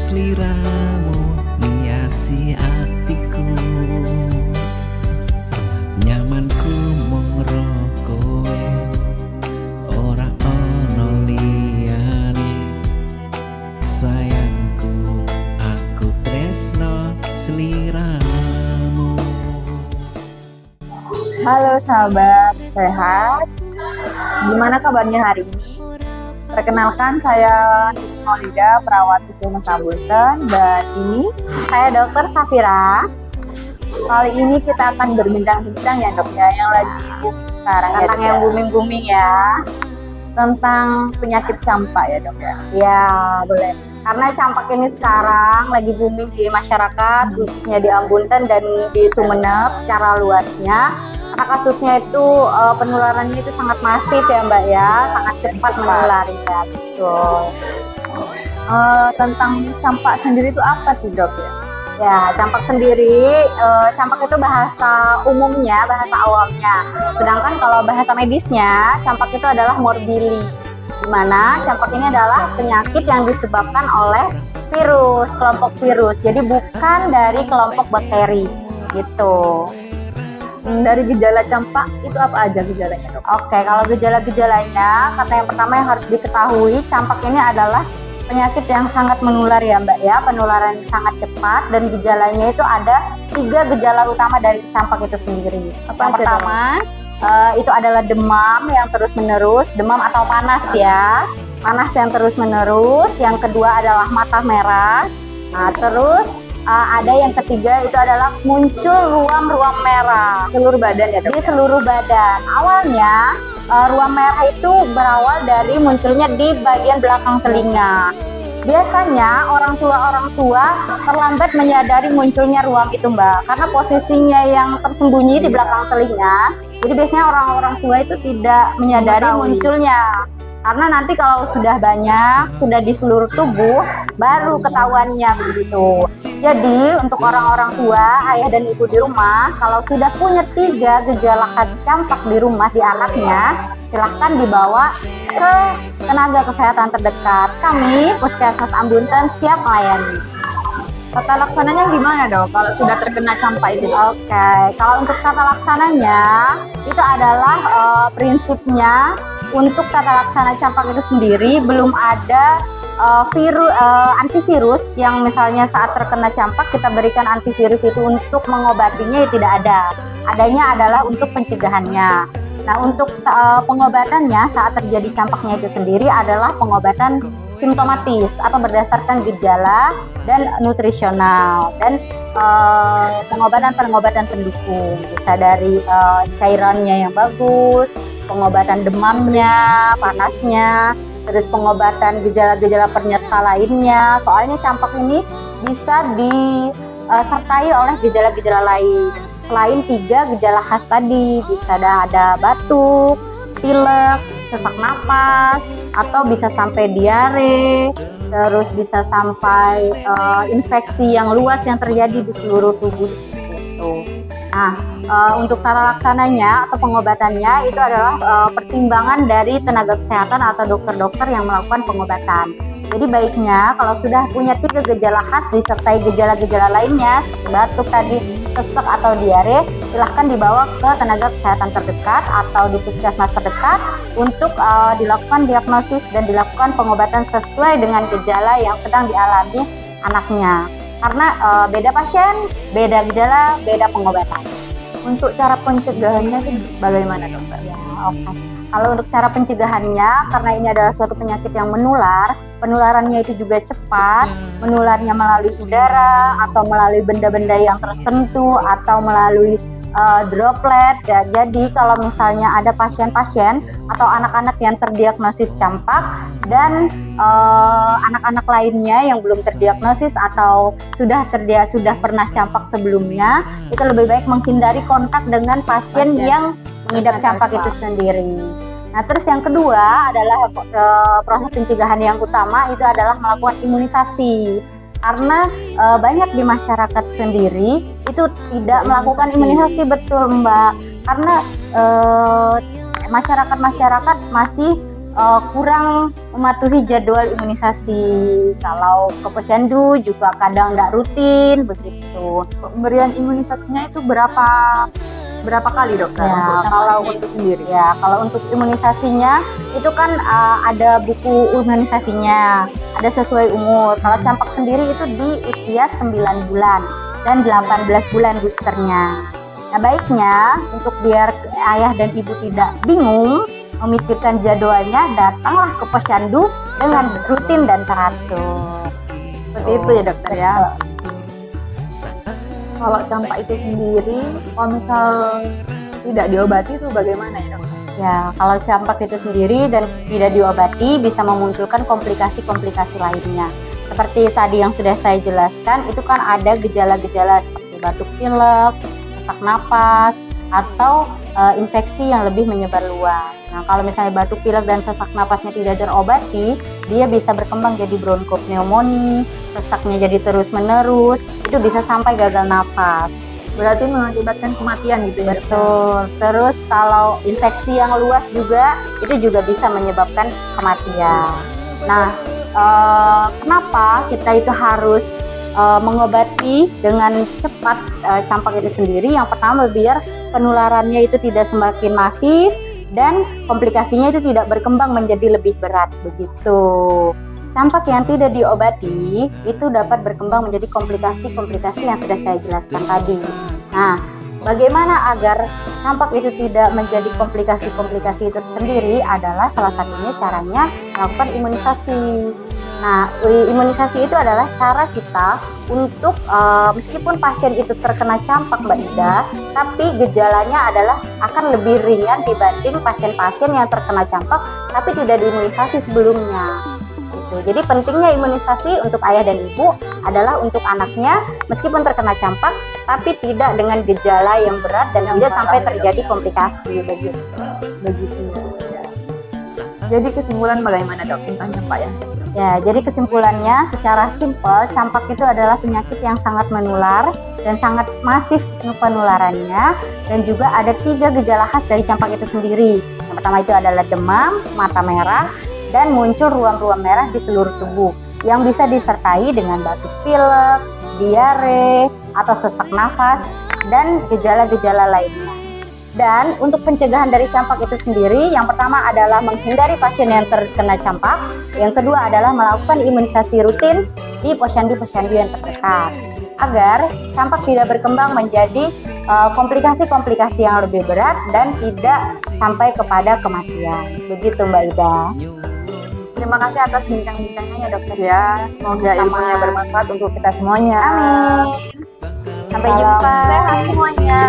sliramu niasi atiku, nyamanku moro kowe ora ono liyane. Sayangku aku tresno sliramu. Halo sahabat, sehat? Gimana kabarnya hari ini? Perkenalkan, saya Maulida, perawat Puskesmas Ambunten, dan ini saya Dokter Safira. Kali ini kita akan berbincang-bincang ya dok ya, yang lagi booming sekarang ya, tentang yang booming ya, tentang penyakit campak ya dok ya. Ya boleh. Karena campak ini sekarang lagi booming di masyarakat, khususnya di Ambunten dan di Sumeneb secara luasnya. Karena kasusnya itu penularannya itu sangat masif ya mbak ya, sangat cepat menularnya gitu. Tentang campak sendiri itu apa sih dok ya? Ya, campak sendiri, campak itu bahasa umumnya, bahasa awamnya. Sedangkan kalau bahasa medisnya, campak itu adalah morbili. Dimana campak ini adalah penyakit yang disebabkan oleh virus, kelompok virus. Jadi bukan dari kelompok bakteri gitu. Dari gejala campak itu apa aja gejalanya dok? Oke, kalau gejala-gejalanya, karena yang pertama yang harus diketahui, campak ini adalah penyakit yang sangat menular ya mbak ya, penularan sangat cepat, dan gejalanya itu ada 3 gejala utama dari campak itu sendiri. Yang pertama itu adalah demam yang terus menerus, demam atau panas ya, panas yang terus menerus. Yang kedua adalah mata merah. Nah terus ada yang ketiga itu adalah muncul ruam-ruam merah seluruh badan ya dok? Di seluruh badan. Awalnya ruam merah itu berawal dari munculnya di bagian belakang telinga. Biasanya orang tua terlambat menyadari munculnya ruam itu mbak, karena posisinya yang tersembunyi di belakang telinga. Jadi biasanya orang-orang tua itu tidak menyadari munculnya. Karena nanti kalau sudah banyak, sudah di seluruh tubuh, baru ketahuannya begitu. Jadi untuk orang-orang tua, ayah dan ibu di rumah, kalau sudah punya 3 gejala khas campak di rumah di anaknya, silahkan dibawa ke tenaga kesehatan terdekat. Kami, Puskesmas Ambunten, siap melayani. Tata laksananya gimana dok kalau sudah terkena campak itu? Oke, kalau untuk tata laksananya, itu adalah prinsipnya. Untuk tata laksana campak itu sendiri belum ada antivirus yang misalnya saat terkena campak kita berikan antivirus itu untuk mengobatinya, ya tidak ada. Adanya adalah untuk pencegahannya. Nah untuk pengobatannya saat terjadi campaknya itu sendiri adalah pengobatan simptomatis atau berdasarkan gejala dan nutrisional, dan pengobatan pendukung, bisa dari cairannya yang bagus, pengobatan demamnya, panasnya, terus pengobatan gejala-gejala penyerta lainnya. Soalnya campak ini bisa disertai oleh gejala-gejala lain selain 3 gejala khas tadi. Bisa ada batuk, pilek, sesak napas, atau bisa sampai diare, terus bisa sampai infeksi yang luas yang terjadi di seluruh tubuh gitu. Nah, untuk tata laksananya atau pengobatannya itu adalah pertimbangan dari tenaga kesehatan atau dokter-dokter yang melakukan pengobatan. Jadi baiknya kalau sudah punya 3 gejala khas disertai gejala-gejala lainnya seperti batuk tadi, sesak atau diare, silahkan dibawa ke tenaga kesehatan terdekat atau di puskesmas terdekat untuk dilakukan diagnosis dan dilakukan pengobatan sesuai dengan gejala yang sedang dialami anaknya. Karena beda pasien, beda gejala, beda pengobatan. Untuk cara pencegahannya itu bagaimana dokter? Ya, oke. Kalau untuk cara pencegahannya, karena ini adalah suatu penyakit yang menular, penularannya itu juga cepat, menularnya melalui udara atau melalui benda-benda yang tersentuh atau melalui droplet. Ya, jadi kalau misalnya ada pasien-pasien atau anak-anak yang terdiagnosis campak dan anak-anak lainnya yang belum terdiagnosis atau sudah pernah campak sebelumnya, itu lebih baik menghindari kontak dengan pasien yang mengidap campak itu sendiri. Nah, terus yang kedua adalah proses pencegahan yang utama itu adalah melakukan imunisasi. Karena banyak di masyarakat sendiri itu tidak melakukan imunisasi, betul Mbak. Karena masyarakat masih kurang mematuhi jadwal imunisasi. Kalau ke posyandu juga kadang tidak rutin begitu. Pemberian imunisasinya itu berapa kali dokter? Ya, Kalau untuk sendiri. Ya, kalau untuk imunisasinya itu kan ada buku imunisasinya, ada sesuai umur. Kalau campak sendiri itu di usia 9 bulan dan 18 bulan boosternya. Nah, baiknya untuk biar ayah dan ibu tidak bingung memikirkan jadwalnya, datanglah ke posyandu dengan rutin dan teratur. Seperti itu ya dokter ya. Kalau campak itu sendiri, kalau misal tidak diobati itu bagaimana ya dokter? Ya, kalau campak itu sendiri dan tidak diobati bisa memunculkan komplikasi-komplikasi lainnya. Seperti tadi yang sudah saya jelaskan, itu kan ada gejala-gejala seperti batuk pilek, sesak napas, atau infeksi yang lebih menyebar luas. Nah, kalau misalnya batuk pilek dan sesak napasnya tidak terobati, dia bisa berkembang jadi bronkopneumonia, sesaknya jadi terus-menerus, itu bisa sampai gagal napas. Berarti mengakibatkan kematian gitu ya? Betul. Terus kalau infeksi yang luas juga, itu juga bisa menyebabkan kematian. Nah, kenapa kita itu harus mengobati dengan cepat campak itu sendiri? Yang pertama, biar penularannya itu tidak semakin masif dan komplikasinya itu tidak berkembang menjadi lebih berat begitu. Campak yang tidak diobati itu dapat berkembang menjadi komplikasi-komplikasi yang sudah saya jelaskan tadi. Nah, bagaimana agar campak itu tidak menjadi komplikasi-komplikasi itu sendiri adalah salah satunya caranya melakukan imunisasi. Nah, imunisasi itu adalah cara kita untuk meskipun pasien itu terkena campak Mbak Ida, tapi gejalanya adalah akan lebih ringan dibanding pasien-pasien yang terkena campak tapi tidak diimunisasi sebelumnya. Gitu. Jadi pentingnya imunisasi untuk ayah dan ibu adalah untuk anaknya meskipun terkena campak tapi tidak dengan gejala yang berat dan tidak sampai terjadi komplikasi begitu. Jadi kesimpulan bagaimana dok tentang campak ya? Ya, jadi kesimpulannya secara simpel, campak itu adalah penyakit yang sangat menular dan sangat masif penularannya, dan juga ada 3 gejala khas dari campak itu sendiri. Yang pertama itu adalah demam, mata merah, dan muncul ruam-ruam merah di seluruh tubuh yang bisa disertai dengan batuk pilek, diare, atau sesak nafas, dan gejala-gejala lainnya. Dan untuk pencegahan dari campak itu sendiri, yang pertama adalah menghindari pasien yang terkena campak, yang kedua adalah melakukan imunisasi rutin di posyandu-posyandu yang terdekat, agar campak tidak berkembang menjadi komplikasi-komplikasi yang lebih berat dan tidak sampai kepada kematian. Begitu Mbak Ida. Terima kasih atas bincang-bincangnya ya dokter ya. Semoga ilmunya bermanfaat untuk kita semuanya. Amin. Sampai jumpa. Sehat semuanya.